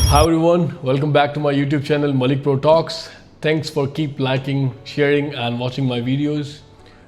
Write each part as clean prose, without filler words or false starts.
Hi everyone, welcome back to my YouTube channel Malik Pro Talks. Thanks for keep liking, sharing and watching my videos.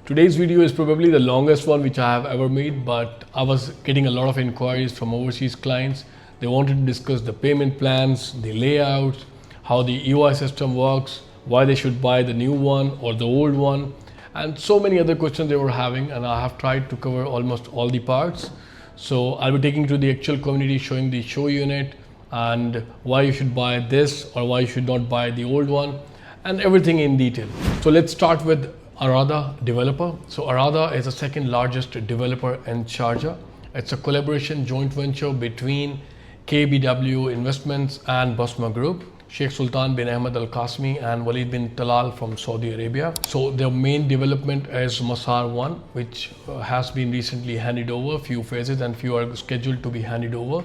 Today's video is probably the longest one which I have ever made, but I was getting a lot of inquiries from overseas clients. They wanted to discuss the payment plans, the layouts, how the UI system works, why they should buy the new one or the old one, and so many other questions they were having, and I have tried to cover almost all the parts. So I'll be taking to the actual community, showing the show unit and why you should buy this or why you should not buy the old one and everything in detail. So let's start with Arada developer. So Arada is the second largest developer in Sharjah. It's a collaboration joint venture between KBW Investments and Basma Group, Sheikh Sultan bin Ahmed Al Qasmi and Walid bin Talal from Saudi Arabia. So their main development is Masaar 1, which has been recently handed over, few phases and few are scheduled to be handed over,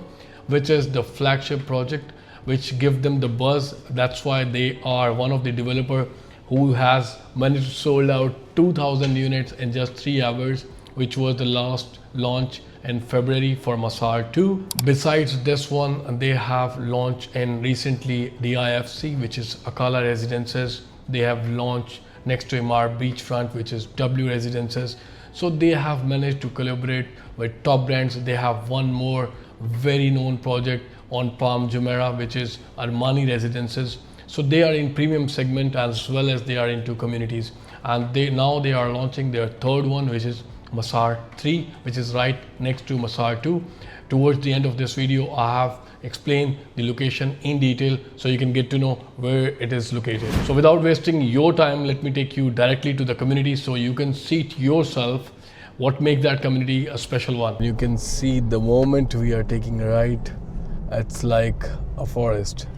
which is the flagship project which give them the buzz. That's why they are one of the developer who has managed to sold out 2,000 units in just 3 hours, which was the last launch in February for Masaar 2. Besides this one, they have launched in recently DIFC, which is Akala Residences. They have launched next to Emar Beachfront, which is W Residences. So they have managed to collaborate with top brands. They have one more very known project on Palm Jumeirah, which is Armani Residences. So they are in premium segment as well as they are into communities, and now they are launching their third one, which is Masaar 3, which is right next to Masaar 2. Towards the end of this video, I have explained the location in detail so you can get to know where it is located. So without wasting your time, let me take you directly to the community so you can see it yourself what makes that community a special one. You can see the moment we are taking a right, it's like a forest.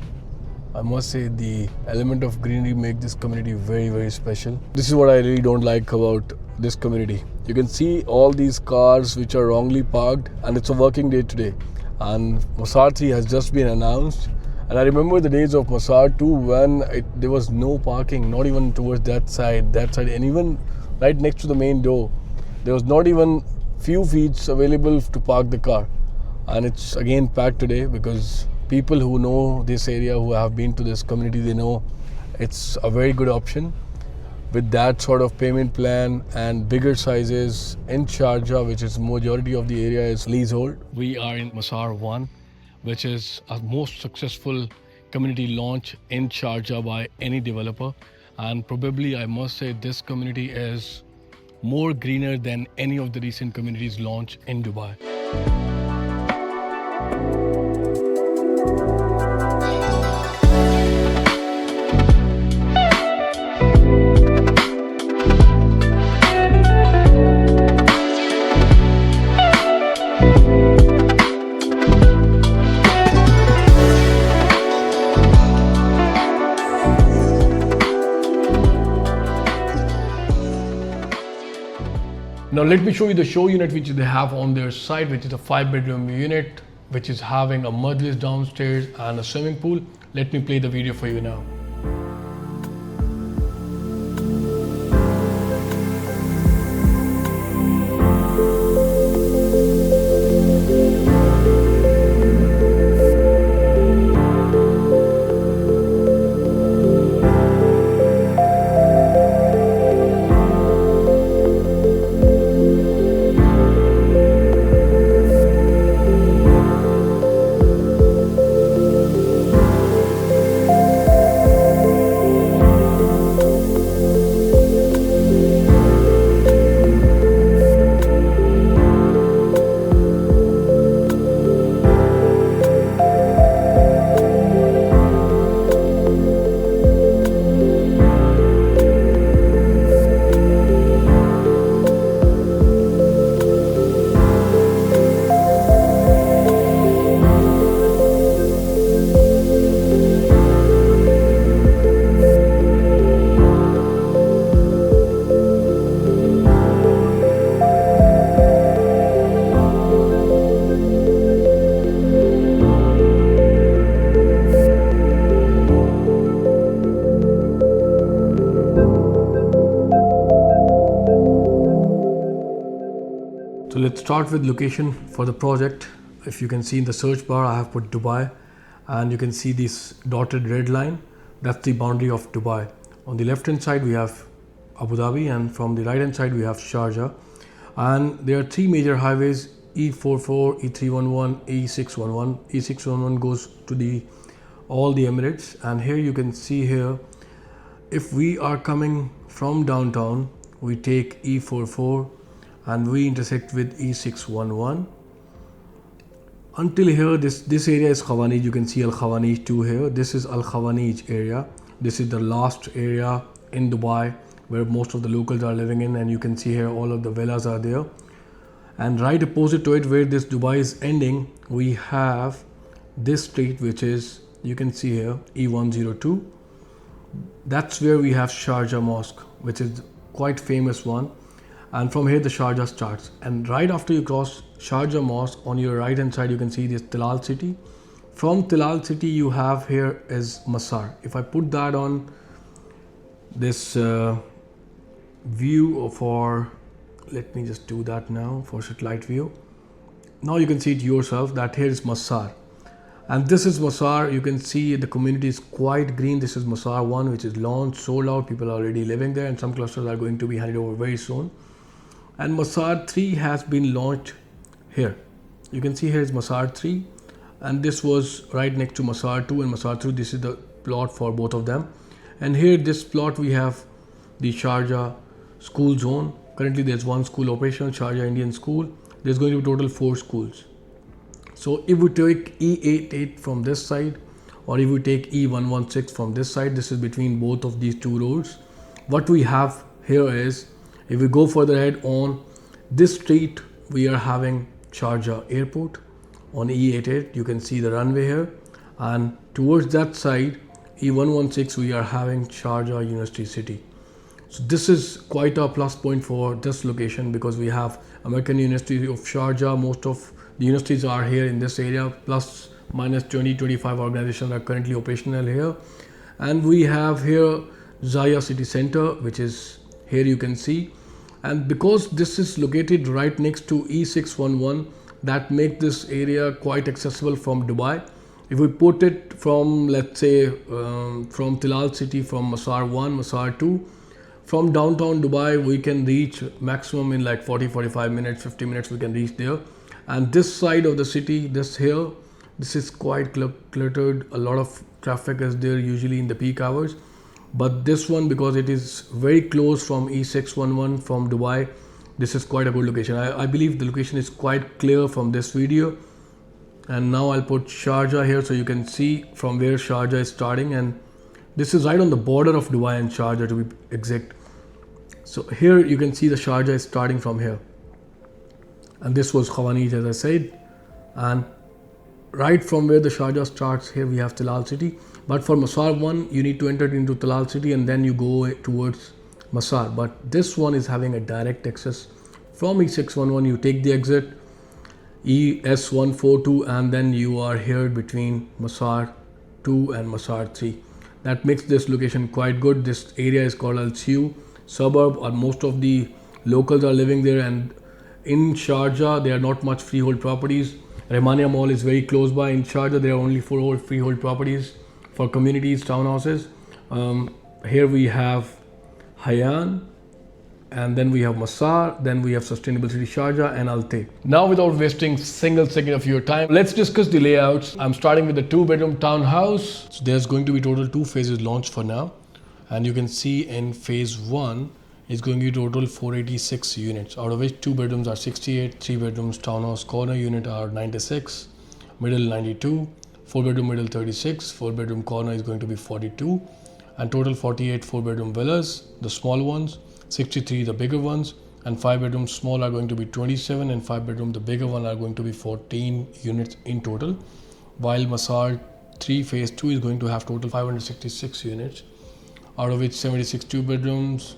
I must say the element of greenery make this community very, very special. This is what I really don't like about this community. You can see all these cars which are wrongly parked, and it's a working day today. And Masaar 3 has just been announced. And I remember the days of Masaar 2 when there was no parking, not even towards that side, and even right next to the main door. There was not even few feet available to park the car. And it's again packed today because people who know this area, who have been to this community, they know it's a very good option with that sort of payment plan and bigger sizes in Sharjah, which is majority of the area is leasehold. We are in Masaar 1, which is a most successful community launch in Sharjah by any developer, and probably I must say this community is more greener than any of the recent communities launched in Dubai. Now let me show you the show unit which they have on their site, which is a 5-bedroom unit, which is having a mudless downstairs and a swimming pool. Let me play the video for you now. So let's start with location for the project. If you can see in the search bar, I have put Dubai, and you can see this dotted red line. That's the boundary of Dubai. On the left hand side we have Abu Dhabi, and from the right hand side we have Sharjah. And there are three major highways: E44, E311, E611. E611 goes to all the Emirates. And here you can see here, if we are coming from downtown, we take E44 and we intersect with E611. Until here, this area is Khawanij. You can see Al Khawanij 2 here. This is Al Khawanij area. This is the last area in Dubai where most of the locals are living in, and you can see here all of the villas are there. And right opposite to it, where this Dubai is ending, we have this street, which is, you can see here, E102. That's where we have Sharjah Mosque, which is quite famous one. And from here the Sharjah starts. And right after you cross Sharjah Mosque, on your right hand side you can see this Tilal City. From Tilal City you have here is Masaar. If I put that on this view for, let me just do that now for satellite view. Now you can see it yourself that here is Masaar. And this is Masaar. You can see the community is quite green. This is Masaar 1, which is launched, sold out. People are already living there, and some clusters are going to be handed over very soon. And Masaar 3 has been launched here. You can see here is Masaar 3, and this was right next to Masaar 2 and Masaar 3. This is the plot for both of them. And here this plot we have the Sharjah school zone. Currently there's one school operational, Sharjah Indian School. There's going to be total 4 schools. So if we take E88 from this side, or if we take E116 from this side, this is between both of these two roads. What we have here is, if we go further ahead on this street, we are having Sharjah Airport. On E88 you can see the runway here, and towards that side E116 we are having Sharjah University City. So this is quite a plus point for this location, because we have American University of Sharjah. Most of the universities are here in this area, plus minus 20-25 organizations are currently operational here. And we have here Zaya City Center, which is here you can see. And because this is located right next to E611, that makes this area quite accessible from Dubai. If we put it from, let's say, from Tilal City, from Masaar 1, Masaar 2, from downtown Dubai, we can reach maximum in like 40-45 minutes, 50 minutes we can reach there. And this side of the city, this here, this is quite cluttered. A lot of traffic is there usually in the peak hours. But this one, because it is very close from E611 from Dubai, this is quite a good location. I believe the location is quite clear from this video. And now I'll put Sharjah here so you can see from where Sharjah is starting. And this is right on the border of Dubai and Sharjah, to be exact. So here you can see the Sharjah is starting from here. And this was Khawanij, as I said. And right from where the Sharjah starts, here we have Tilal City. But for Masaar 1, you need to enter into Tilal City and then you go towards Masaar. But this one is having a direct access from E611. You take the exit ES142 and then you are here between Masaar 2 and Masaar 3. That makes this location quite good. This area is called Al Siu suburb, or most of the locals are living there. And in Sharjah, there are not much freehold properties. Rahmania Mall is very close by. In Sharjah, there are only 4 freehold properties for communities, townhouses. Here we have Hayyan, and then we have Masaar, then we have Sustainable City Sharjah and Al Taq. Now, without wasting single second of your time, let's discuss the layouts. I'm starting with the 2-bedroom townhouse. So there's going to be total 2 phases launched for now. And you can see in phase 1 is going to be total 486 units, out of which 2 bedrooms are 68, 3 bedrooms townhouse corner unit are 96, middle 92, 4 bedroom middle 36, 4 bedroom corner is going to be 42, and total 48 4 bedroom villas, the small ones, 63 the bigger ones, and 5 bedrooms small are going to be 27, and 5 bedroom the bigger one are going to be 14 units in total, while Masaar 3 phase 2 is going to have total 566 units, out of which 76 2 bedrooms,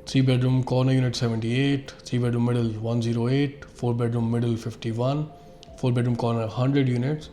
3 bedroom corner unit 78, 3 bedroom middle 108, 4 bedroom middle 51, 4 bedroom corner 100 units,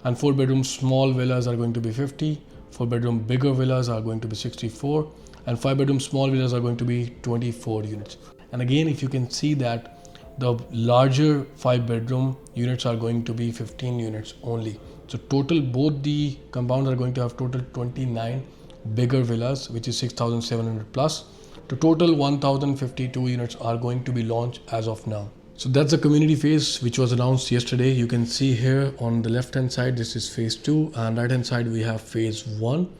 and 4 bedroom small villas are going to be 50, 4 bedroom bigger villas are going to be 64, and 5 bedroom small villas are going to be 24 units. And again, if you can see that The larger 5-bedroom units are going to be 15 units only. So total, both the compounds are going to have total 29 bigger villas, which is 6,700 plus. The total 1,052 units are going to be launched as of now. So that's the community phase which was announced yesterday. You can see here on the left hand side, this is phase 2, and right hand side we have phase 1,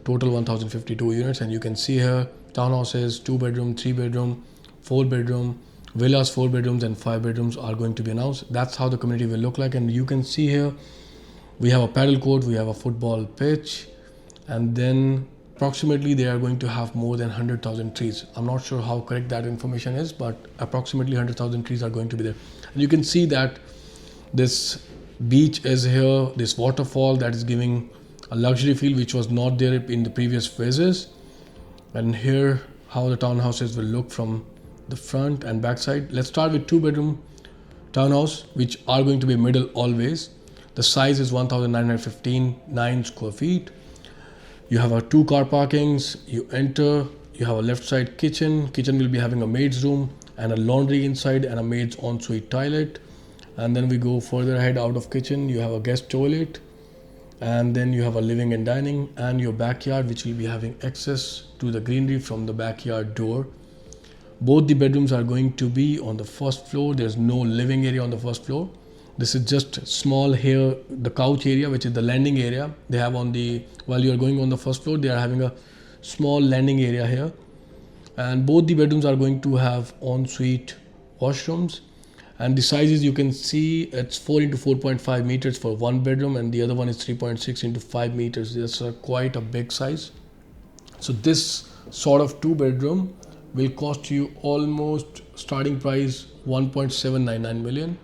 total 1,052 units. And you can see here townhouses, 2-bedroom, 3-bedroom, 4-bedroom, villas, 4 bedrooms and 5 bedrooms are going to be announced. That's how the community will look like. And you can see here we have a paddle court, we have a football pitch, and then approximately they are going to have more than 100,000 trees. I'm not sure how correct that information is, but approximately 100,000 trees are going to be there. And you can see that this beach is here, this waterfall that is giving a luxury feel which was not there in the previous phases. And here how the townhouses will look from the front and back side. Let's start with 2-bedroom townhouse, which are going to be middle always. The size is 1,915 square feet. You have a 2 car parkings. You enter, you have a left side kitchen. Kitchen will be having a maid's room and a laundry inside and a maid's ensuite toilet. And then we go further ahead out of kitchen. You have a guest toilet, and then you have a living and dining and your backyard, which will be having access to the greenery from the backyard door. Both the bedrooms are going to be on the first floor. There's no living area on the first floor. This is just small here, the couch area, which is the landing area. They have on the, while you are going on the first floor, they are having a small landing area here. And both the bedrooms are going to have ensuite washrooms. And the sizes you can see, it's 4 into 4.5 meters for 1 bedroom, and the other one is 3.6 into 5 meters. That's quite a big size. So this sort of 2-bedroom will cost you almost starting price 1.799 million.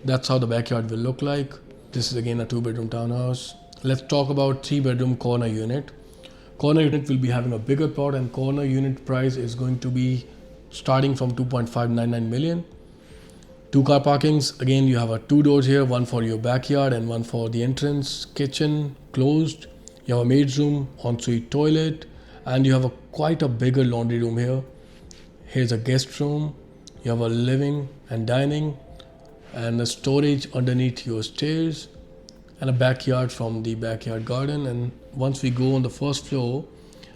That's how the backyard will look like. This is again a 2-bedroom townhouse. Let's talk about 3-bedroom corner unit. Corner unit will be having a bigger plot, and corner unit price is going to be starting from 2.599 million. 2 car parkings. Again, you have a 2 doors here, one for your backyard and one for the entrance. Kitchen closed. You have a maid's room, ensuite toilet, and you have quite a bigger laundry room here. Here's a guest room. You have a living and dining and a storage underneath your stairs and a backyard from the backyard garden. And once we go on the first floor,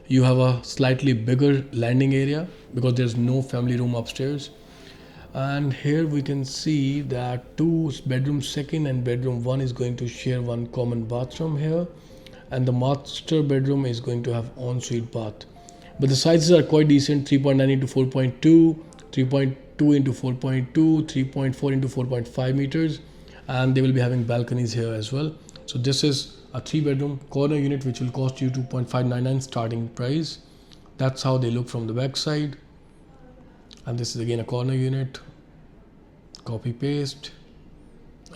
you have a slightly bigger landing area because there's no family room upstairs. And here we can see that 2 bedroom second and bedroom 1 is going to share one common bathroom here, and the master bedroom is going to have ensuite bath. But the sizes are quite decent: 3.9 into 4.2, 3.2 into 4.2, 3.4 into 4.5 meters, and they will be having balconies here as well. So this is a 3-bedroom corner unit which will cost you 2.599 starting price. That's how they look from the back side. And this is again a corner unit. Copy paste.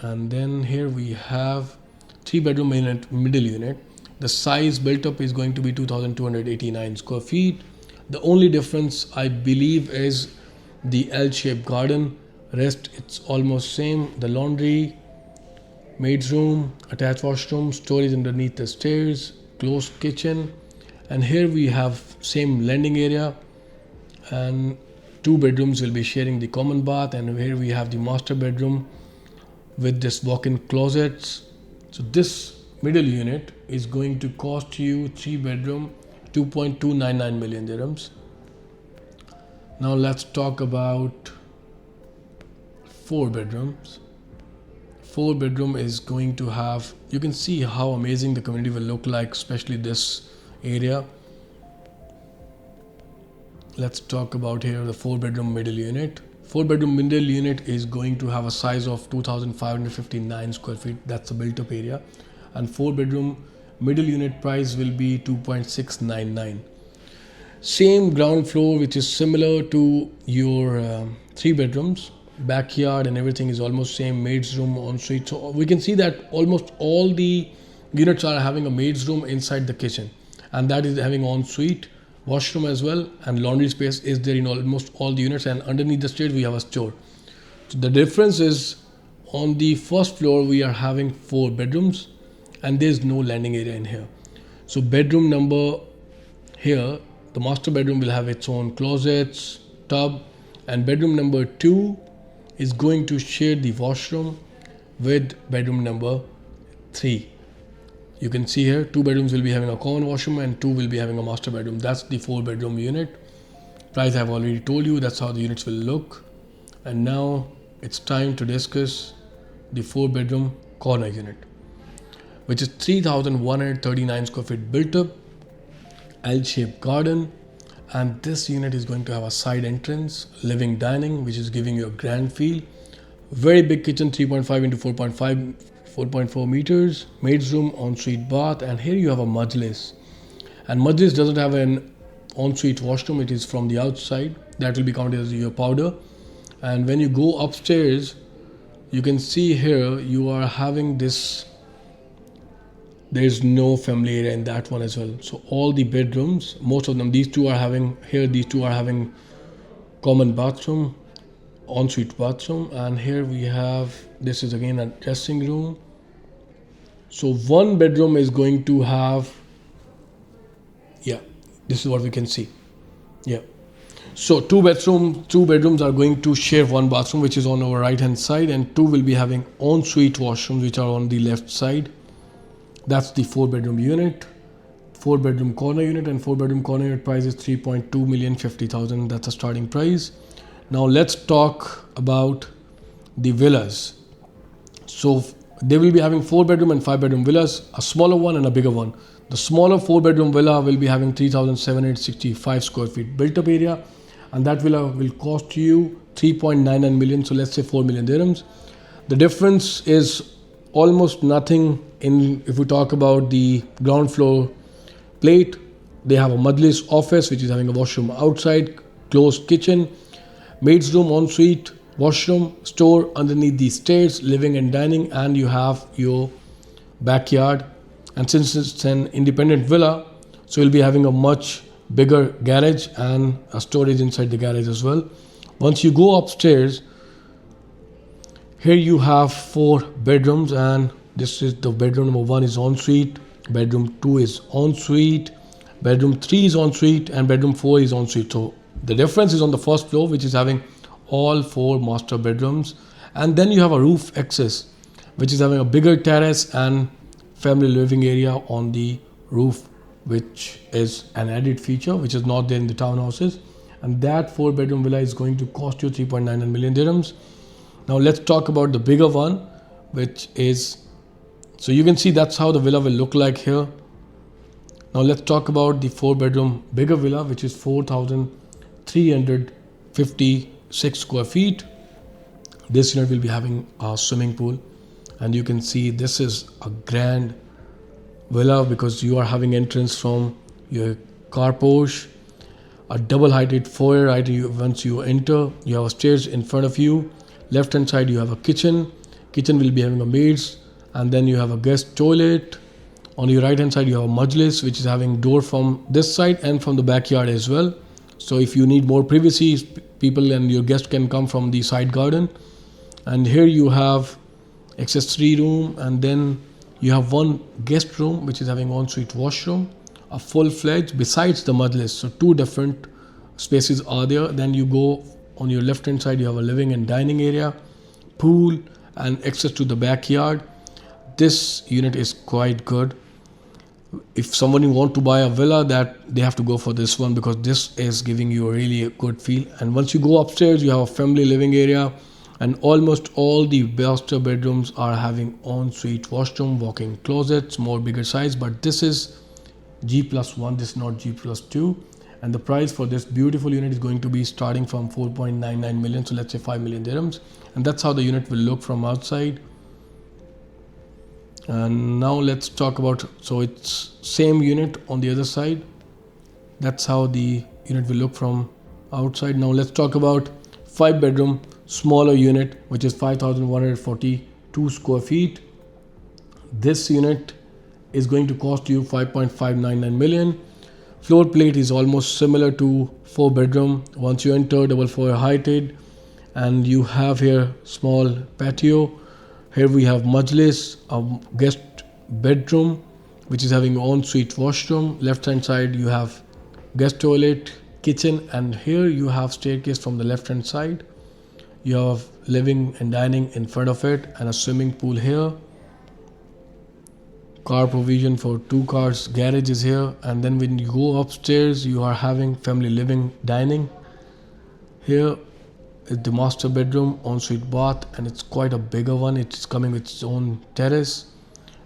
And then here we have 3-bedroom middle unit. The size built up is going to be 2,289 square feet. The only difference I believe is the L-shaped garden. Rest it's almost same. The laundry, maid's room, attached washroom, storage underneath the stairs, closed kitchen, and here we have same landing area, and 2 bedrooms will be sharing the common bath. And here we have the master bedroom with this walk-in closets. So this middle unit is going to cost you 3-bedroom 2.299 million dirhams. Now let's talk about 4 bedrooms. 4-bedroom is going to have, you can see how amazing the community will look like, especially this area. Let's talk about here the 4-bedroom middle unit. 4-bedroom middle unit is going to have a size of 2,559 square feet. That's the built up area. And 4-bedroom middle unit price will be 2.699. Same ground floor, which is similar to your 3 bedrooms. Backyard and everything is almost same. Maid's room, ensuite. So we can see that almost all the units are having a maid's room inside the kitchen, and that is having ensuite, washroom as well, and laundry space is there in almost all the units. And underneath the stairs we have a store. So the difference is on the first floor we are having 4 bedrooms and there's no landing area in here. So bedroom number here, the master bedroom will have its own closets, tub, and bedroom number 2 is going to share the washroom with bedroom number 3. You can see here 2 bedrooms will be having a common washroom and 2 will be having a master bedroom. That's the 4-bedroom unit. Price I've already told you, that's how the units will look. And now it's time to discuss the 4-bedroom corner unit, which is 3,139 square feet built up, L-shaped garden, and this unit is going to have a side entrance, living dining, which is giving you a grand feel. Very big kitchen, 3.5 into 4.4 meters, maid's room, ensuite bath, and here you have a majlis. And majlis doesn't have an ensuite washroom, it is from the outside. That will be counted as your powder. And when you go upstairs, you can see here you are having this, there's no family area in that one as well. So all the bedrooms, most of them, these two are having common bathroom, ensuite bathroom, and here we have, this is again a dressing room. So one bedroom is going to have, this is what we can see. So two bedrooms are going to share one bathroom, which is on our right hand side, and 2 will be having ensuite washrooms, which are on the left side. That's the 4-bedroom unit, 4-bedroom corner unit, and 4-bedroom corner unit price is 3,250,000. That's a starting price. Now let's talk about the villas. So they will be having 4-bedroom and 5-bedroom villas, a smaller one and a bigger one. The smaller 4-bedroom villa will be having 3,765 square feet built up area, and that villa will cost you 3.99 million. So let's say 4 million dirhams. The difference is almost nothing. If we talk about the ground floor plate, they have a majlis office, which is having a washroom outside, closed kitchen, maid's room, ensuite, washroom, store underneath the stairs, living and dining, and you have your backyard. And since it's an independent villa, so you'll be having a much bigger garage and a storage inside the garage as well. Once you go upstairs, here you have 4 bedrooms, and this is the bedroom number 1 is ensuite, bedroom 2 is ensuite, bedroom 3 is ensuite, and bedroom 4 is ensuite. So the difference is on the first floor, which is having all 4 master bedrooms, and then you have a roof access, which is having a bigger terrace and family living area on the roof, which is an added feature which is not there in the townhouses. And that 4-bedroom villa is going to cost you 3.99 million dirhams. Now let's talk about the bigger one, which is, so you can see that's how the villa will look like here. Now let's talk about the 4-bedroom bigger villa, which is 4,356 square feet. This unit will be having a swimming pool, and you can see this is a grand villa because you are having entrance from your car porch, a double heighted foyer. Once you enter, you have stairs in front of you. Left hand side you have a kitchen will be having a maid's, and then you have a guest toilet. On your right hand side you have a majlis, which is having door from this side and from the backyard as well. So if you need more privacy, people and your guest can come from the side garden. And here you have accessory room, and then you have one guest room which is having ensuite washroom, a full-fledged besides the majlis. So 2 different spaces are there. Then you go on your left hand side, you have a living and dining area, pool, and access to the backyard. This unit is quite good. If someone want to buy a villa, that they have to go for this one, because this is giving you a really good feel. And once you go upstairs, you have a family living area, and almost all the master bedrooms are having ensuite washroom, walk-in closets, more bigger size. But this is G+1, this is not G+2. And the price for this beautiful unit is going to be starting from 4.99 million, so let's say 5 million dirhams. And that's how the unit will look from outside. And now let's talk about, so it's same unit on the other side. That's how the unit will look from outside. Now let's talk about 5-bedroom smaller unit, which is 5,142 square feet. This unit is going to cost you 5.599 million. Floor plate is almost similar to 4-bedroom. Once you enter, double floor heighted, and you have here small patio. Here we have majlis, a guest bedroom, which is having ensuite washroom. Left hand side you have guest toilet, kitchen, and here you have staircase from the left hand side. You have living and dining in front of it and a swimming pool here. Car provision for 2 cars, garage is here, and then when you go upstairs you are having family living dining. Here is the master bedroom, ensuite bath, and it's quite a bigger one. It's coming with its own terrace.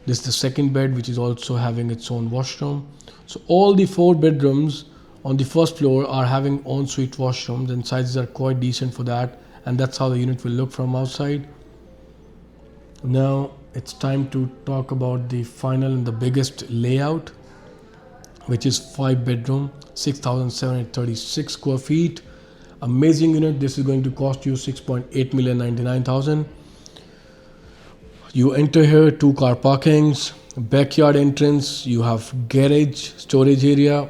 This is the second bed, which is also having its own washroom. So all the 4 bedrooms on the first floor are having ensuite washrooms, and sizes are quite decent for that, and that's how the unit will look from outside. Now it's time to talk about the final and the biggest layout, which is 5 bedroom, 6,736 square feet. Amazing unit. This is going to cost you 6.8,099,000. You enter here, 2 car parkings, backyard entrance, you have garage, storage area,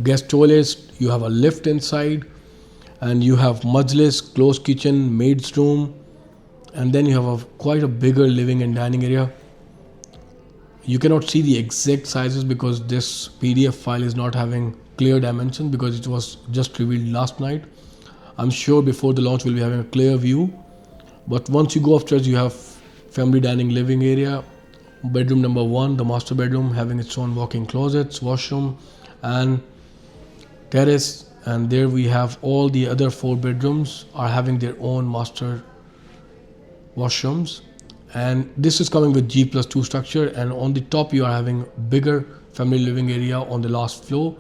guest toilets, you have a lift inside, and you have majlis, closed kitchen, maid's room, and then you have quite a bigger living and dining area. You cannot see the exact sizes because this PDF file is not having clear dimensions because it was just revealed last night. I'm sure before the launch we'll be having a clear view, but once you go upstairs you have family dining living area, bedroom number 1, the master bedroom, having its own walk-in closets, washroom, and terrace. And there we have all the other 4 bedrooms are having their own master washrooms, and this is coming with G+2 structure, and on the top you are having bigger family living area on the last floor.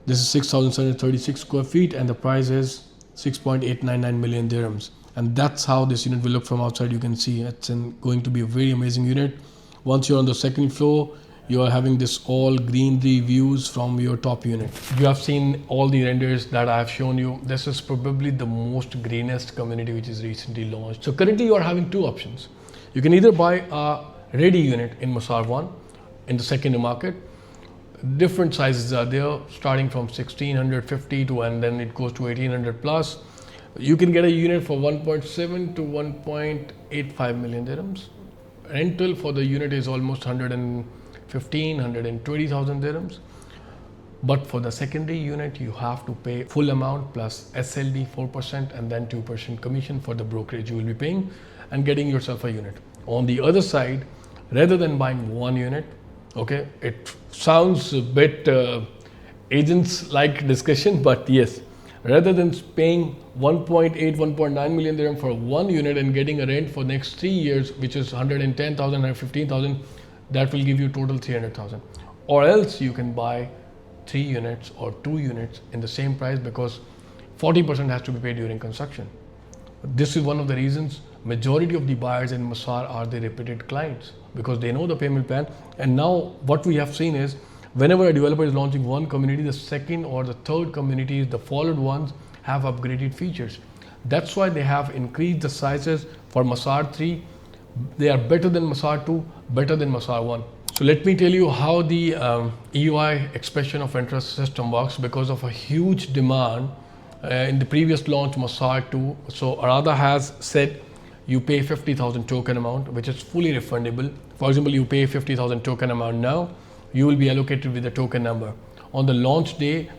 This is 6,736 square feet, and the price is 6.899 million dirhams. And that's how this unit will look from outside. You can see it's going to be a very amazing unit. Once you're on the second floor, you are having this all greenery views from your top unit. You have seen all the renders that I have shown you. This is probably the most greenest community which is recently launched. So currently you are having 2 options. You can either buy a ready unit in Masaar 1 in the secondary market. Different sizes are there, starting from 1,650 to, and then it goes to 1,800 plus. You can get a unit for 1.7 to 1.85 million dirhams. Rental for the unit is almost 120,000 dirhams. But for the secondary unit, you have to pay full amount plus SLD 4% and then 2% commission for the brokerage you will be paying and getting yourself a unit. On the other side, rather than buying 1 unit, okay, it sounds a bit agents-like discussion, but yes, rather than paying 1.8, 1.9 million dirham for 1 unit and getting a rent for next 3 years, which is 110,000, 115,000, that will give you total 300,000. Or else you can buy 3 units or 2 units in the same price because 40% has to be paid during construction. This is one of the reasons majority of the buyers in Masaar are the repeated clients because they know the payment plan. And now what we have seen is whenever a developer is launching one community, the second or the third communities, the followed ones have upgraded features. That's why they have increased the sizes for Masaar 3. They are better than Masaar 2, better than Masaar 1. So let me tell you how the EOI expression of interest system works because of a huge demand in the previous launch Masaar 2. So Arada has said you pay 50,000 token amount, which is fully refundable. For example, you pay 50,000 token amount now, you will be allocated with the token number. On the launch day,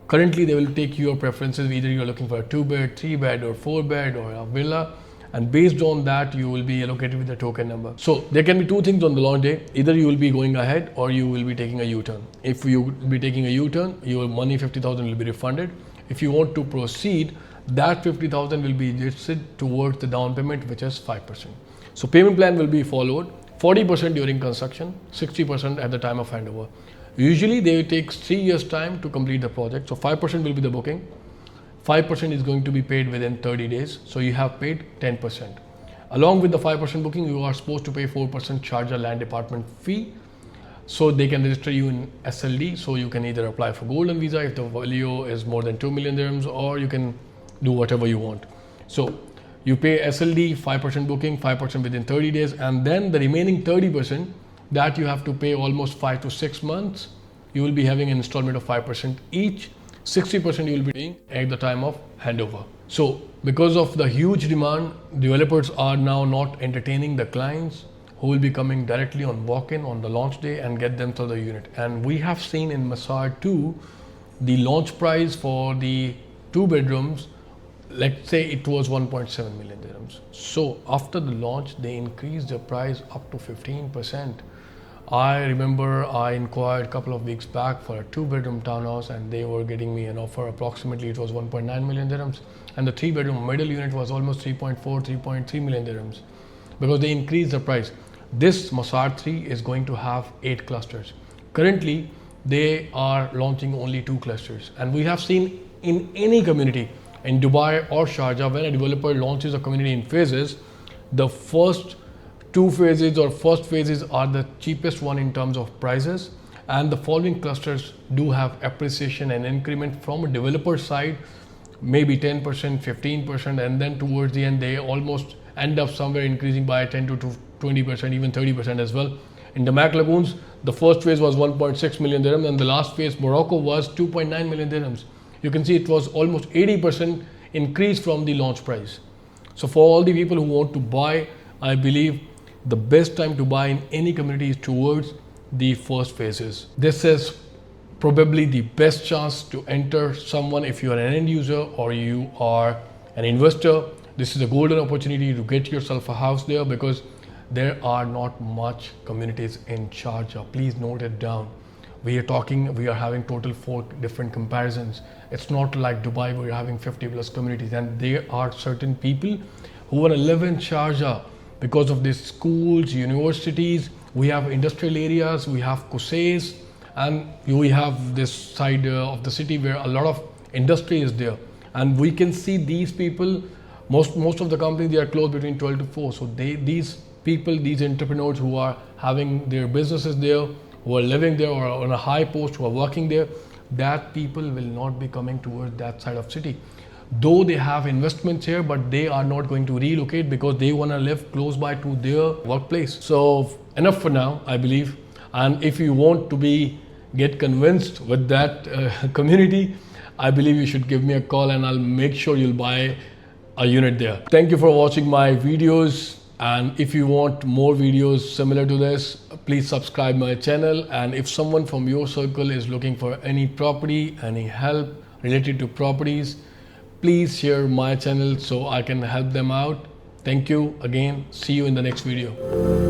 currently they will take your preferences, either you are looking for a 2-bed, 3-bed or 4-bed or a villa, and based on that you will be allocated with the token number. So there can be 2 things on the launch day, either you will be going ahead or you will be taking a U-turn. If you will be taking a U-turn, your money 50,000 will be refunded. If you want to proceed, that 50,000 will be invested towards the down payment, which is 5%. So payment plan will be followed, 40% during construction, 60% at the time of handover. Usually they take 3 years time to complete the project. So 5% will be the booking. 5% is going to be paid within 30 days. So you have paid 10%. Along with the 5% booking, you are supposed to pay 4% Sharjah land department fee. So they can register you in SLD. So you can either apply for golden visa if the value is more than 2 million dirhams, or you can do whatever you want. So you pay SLD, 5% booking, 5% within 30 days, and then the remaining 30% that you have to pay almost 5 to 6 months, you will be having an installment of 5% each. 60% you will be paying at the time of handover. So because of the huge demand, developers are now not entertaining the clients who will be coming directly on walk-in on the launch day and get them to the unit. And we have seen in Masaar 2, the launch price for the 2 bedrooms let's say it was 1.7 million dirhams. So after the launch, they increased the price up to 15%. I remember I inquired a couple of weeks back for a 2-bedroom townhouse, and they were getting me an offer. Approximately it was 1.9 million dirhams, and the 3-bedroom middle unit was almost 3.3 million dirhams, because they increased the price. This Masaar 3 is going to have 8 clusters. Currently, they are launching only 2 clusters, and we have seen in any community in Dubai or Sharjah, when a developer launches a community in phases, the first 2 phases or first phases are the cheapest one in terms of prices, and the following clusters do have appreciation and increment from a developer side, maybe 10%, 15%, and then towards the end they almost end up somewhere increasing by 10 to 20%, even 30% as well. In the Mac Lagoons, the first phase was 1.6 million dirhams, and the last phase, Morocco, was 2.9 million dirhams. You can see it was almost 80% increase from the launch price. So for all the people who want to buy, I believe the best time to buy in any community is towards the first phases. This is probably the best chance to enter someone if you are an end user or you are an investor. This is a golden opportunity to get yourself a house there, because there are not much communities in Sharjah. Please note it down. We are having total 4 different comparisons. It's not like Dubai where you're having 50 plus communities, and there are certain people who want to live in Sharjah because of these schools, universities. We have industrial areas, we have Qusays, and we have this side of the city where a lot of industry is there, and we can see these people, most of the companies, they are closed between 12 to 4. So these people, these entrepreneurs who are having their businesses there, who are living there or on a high post, who are working there, that people will not be coming towards that side of city. Though they have investments here, but they are not going to relocate because they want to live close by to their workplace. So enough for now, I believe. And if you want to get convinced with that community, I believe you should give me a call, and I'll make sure you'll buy a unit there. Thank you for watching my videos, and if you want more videos similar to this, please subscribe my channel. And if someone from your circle is looking for any property, any help related to properties, please share my channel so I can help them out. Thank you again. See you in the next video.